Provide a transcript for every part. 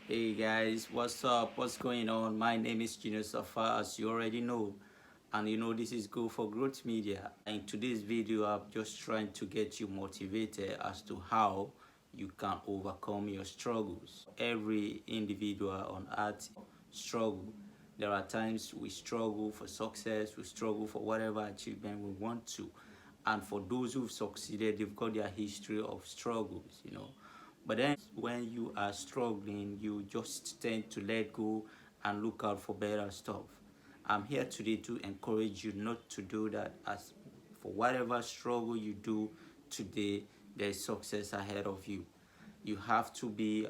Hey guys, what's up? What's going on? My name is Gino Safa, as you already know, and this is Go for Growth Media. In today's video, I'm just trying to get you motivated as to how you can overcome your struggles. Every individual on earth struggle. There are times we struggle for success, we struggle for whatever achievement we want to, and for those who've succeeded, they've got their history of struggles. But then when you are struggling, you just tend to let go and look out for better stuff. I'm here today to encourage you not to do that. As for whatever struggle you do today, there's success ahead of you. You have to be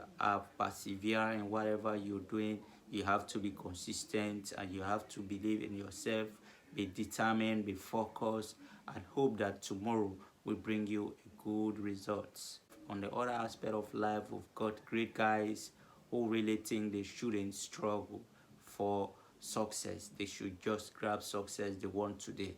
persevere in whatever you're doing. You have to be consistent, and you have to believe in yourself, be determined, be focused, and hope that tomorrow will bring you good results. On the other aspect of life, we've got great guys who really think they shouldn't struggle for success. They should just grab success they want today.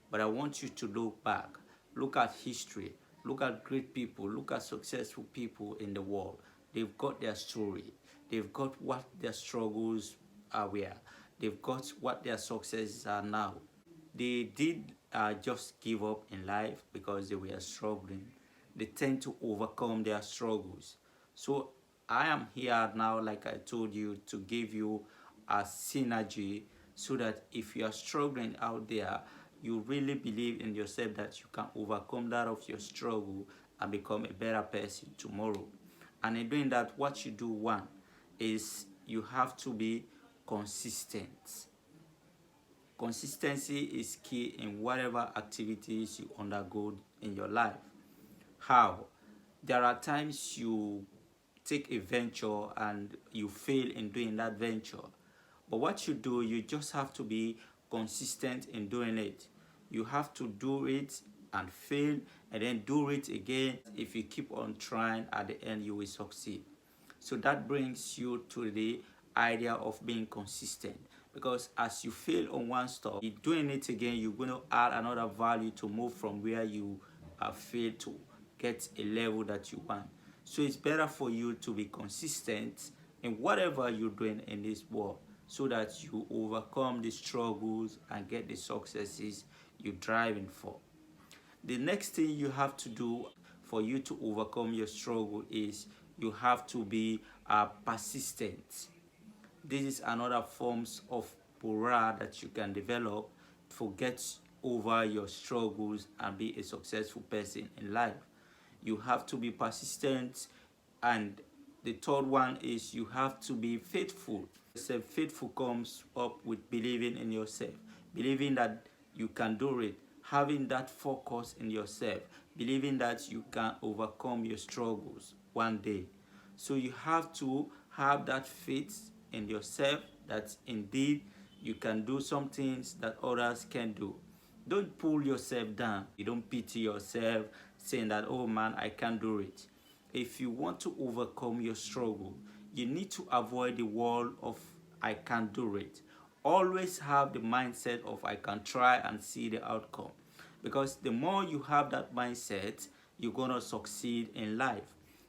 But I want you to look back, look at history, look at great people, look at successful people in the world. They've got their story, they've got what their struggles were, they've got what their successes are now. They did just give up in life because they were struggling. They tend to overcome their struggles. So I am here now, like I told you, to give you a synergy so that if you are struggling out there, you really believe in yourself that you can overcome that of your struggle and become a better person tomorrow. And in doing that, what you do, one, is you have to be consistent. Consistency is key in whatever activities you undergo in your life. How? There are times you take a venture and you fail in doing that venture. But what you do, you just have to be consistent in doing it. You have to do it and fail and then do it again. If you keep on trying, at the end you will succeed. So that brings you to the idea of being consistent, because as you fail on one stop, you're doing it again, you're going to add another value to move from where you have failed to get a level that you want. So it's better for you to be consistent in whatever you're doing in this world so that you overcome the struggles and get the successes you're driving for. The next thing you have to do for you to overcome your struggle is you have to be persistent. This is another forms of morale that you can develop to get over your struggles and be a successful person in life. You have to be persistent, and the third one is you have to be faithful. Faithful comes up with believing in yourself, believing that you can do it, having that focus in yourself, believing that you can overcome your struggles one day. So you have to have that faith in yourself that indeed you can do some things that others can do. Don't pull yourself down. You don't pity yourself saying that, oh man, I can't do it. If you want to overcome your struggle, you need to avoid the wall of I can't do it. Always have the mindset of I can try and see the outcome. Because the more you have that mindset, you're going to succeed in life.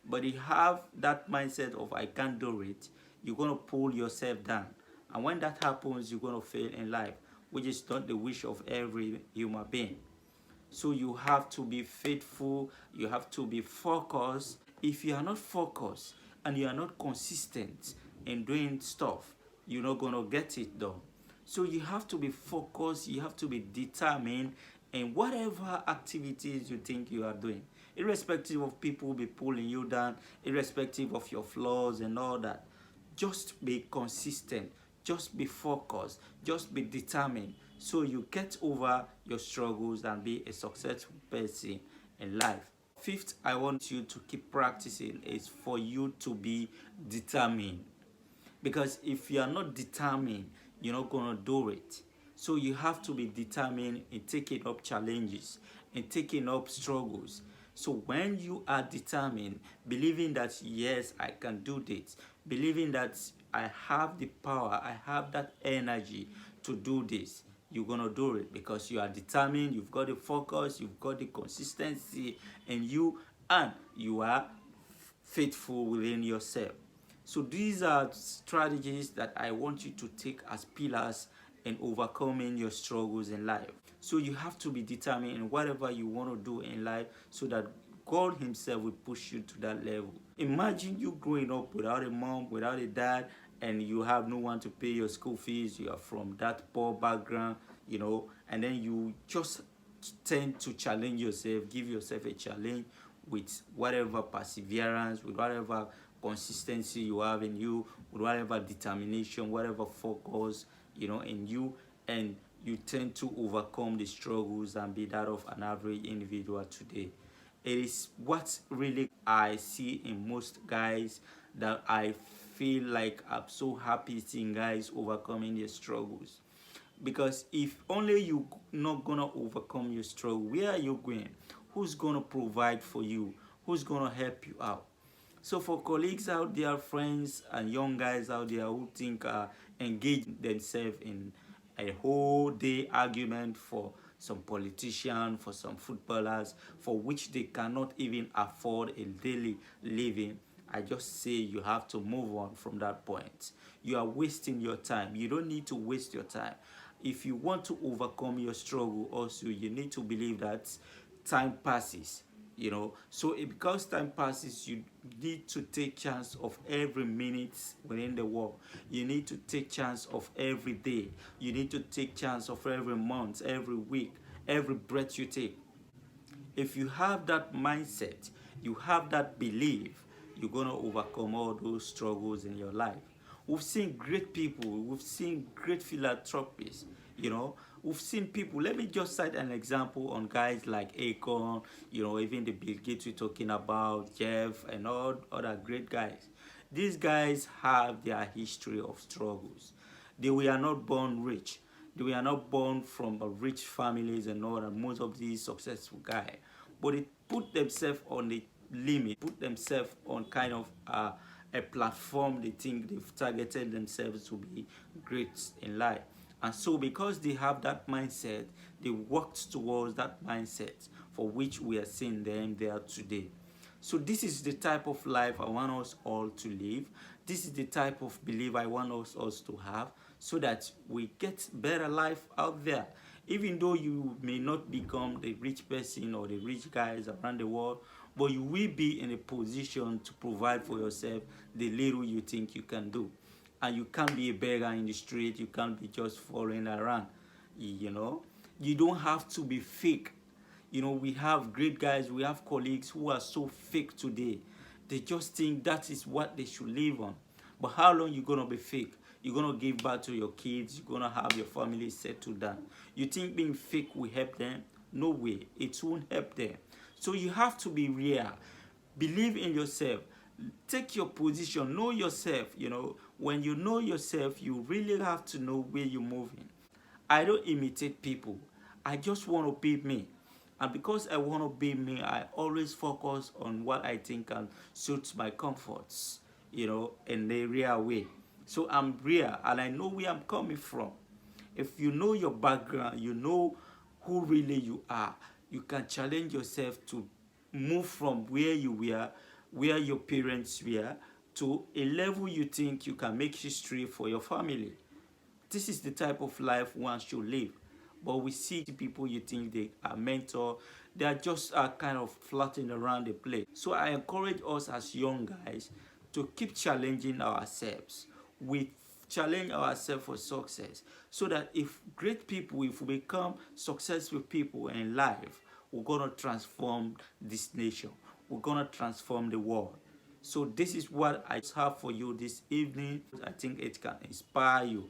But you have that mindset of I can't do it, you're going to pull yourself down. And when that happens, you're going to fail in life, which is not the wish of every human being. So you have to be faithful, you have to be focused. If you are not focused and you are not consistent in doing stuff, you're not going to get it done. So you have to be focused, you have to be determined in whatever activities you think you are doing, irrespective of people be pulling you down, irrespective of your flaws and all that. Just be consistent, just be focused, just be determined so you get over your struggles and be a successful person in life. Fifth, I want you to keep practicing is for you to be determined. Because if you are not determined, you're not going to do it. So you have to be determined in taking up challenges, in taking up struggles. So when you are determined, believing that yes, I can do this, believing that I have the power, I have that energy to do this, you're going to do it because you are determined, you've got the focus, you've got the consistency in you, and you are faithful within yourself. So these are strategies that I want you to take as pillars in overcoming your struggles in life. So you have to be determined in whatever you want to do in life so that God himself will push you to that level. Imagine you growing up without a mom, without a dad, and you have no one to pay your school fees. You are from that poor background, and then you just tend to challenge yourself, give yourself a challenge with whatever perseverance, with whatever consistency you have in you, with whatever determination, whatever focus, in you, and you tend to overcome the struggles and be that of an average individual today. It is what really I see in most guys that I feel like I'm so happy seeing guys overcoming their struggles. Because if only you not gonna overcome your struggle, where are you going? Who's gonna provide for you? Who's gonna help you out? So for colleagues out there, friends and young guys out there who think engage themselves in a whole day argument for some politician, for some footballers, for which they cannot even afford a daily living, I just say you have to move on from that point. You are wasting your time. You don't need to waste your time. If you want to overcome your struggle also, you need to believe that time passes. So because time passes, you need to take chance of every minute within the world. You need to take chance of every day. You need to take chance of every month, every week, every breath you take. If you have that mindset, you have that belief, you're going to overcome all those struggles in your life. We've seen great people, we've seen great philanthropists, we've seen people. Let me just cite an example on guys like Akon, even the Bill Gates we're talking about, Jeff, and all other great guys. These guys have their history of struggles. They were not born rich. They were not born from rich families and all that, most of these successful guys. But they put themselves on the limit, put themselves on kind of a platform they think they've targeted themselves to be great in life. And so because they have that mindset, they worked towards that mindset for which we are seeing them there today. So this is the type of life I want us all to live. This is the type of belief I want us to have so that we get better life out there. Even though you may not become the rich person or the rich guys around the world, but you will be in a position to provide for yourself the little you think you can do. And you can't be a beggar in the street. You can't be just following around. You don't have to be fake. We have great guys, we have colleagues who are so fake today. They just think that is what they should live on. But how long you gonna be fake? You're gonna give back to your kids, you're gonna have your family settled down. You think being fake will help them? No way, it won't help them. So you have to be real. Believe in yourself. Take your position, know yourself. When you know yourself, you really have to know where you're moving. I don't imitate people. I just want to be me. And because I want to be me, I always focus on what I think can suit my comforts, in a real way. So I'm real and I know where I'm coming from. If you know your background, you know who really you are, you can challenge yourself to move from where you were, where your parents were, to a level you think you can make history for your family. This is the type of life one should live. But we see people you think they are mentor, they are just kind of floating around the place. So I encourage us as young guys to keep challenging ourselves. We challenge ourselves for success so that if we become successful people in life, we're going to transform this nation. We're going to transform the world. So this is what I have for you this evening. I think it can inspire you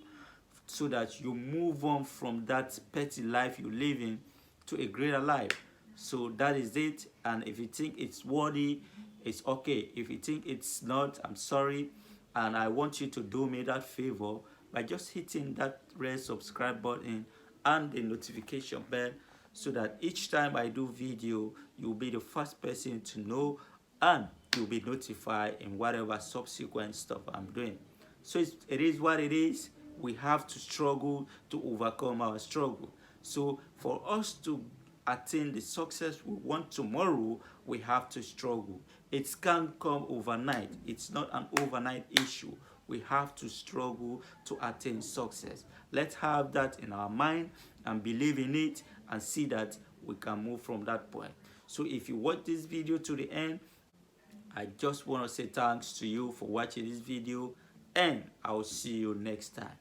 so that you move on from that petty life you live in to a greater life. So that is it. And if you think it's worthy, it's okay. If you think it's not, I'm sorry. And I want you to do me that favor by just hitting that red subscribe button and the notification bell so that each time I do video, you'll be the first person to know and you'll be notified in whatever subsequent stuff I'm doing. So it is what it is. We have to struggle to overcome our struggle. So for us to attain the success we want tomorrow, we have to struggle. It can't come overnight. It's not an overnight issue. We have to struggle to attain success. Let's have that in our mind and believe in it and see that we can move from that point. So if you watch this video to the end, I just want to say thanks to you for watching this video, and I'll see you next time.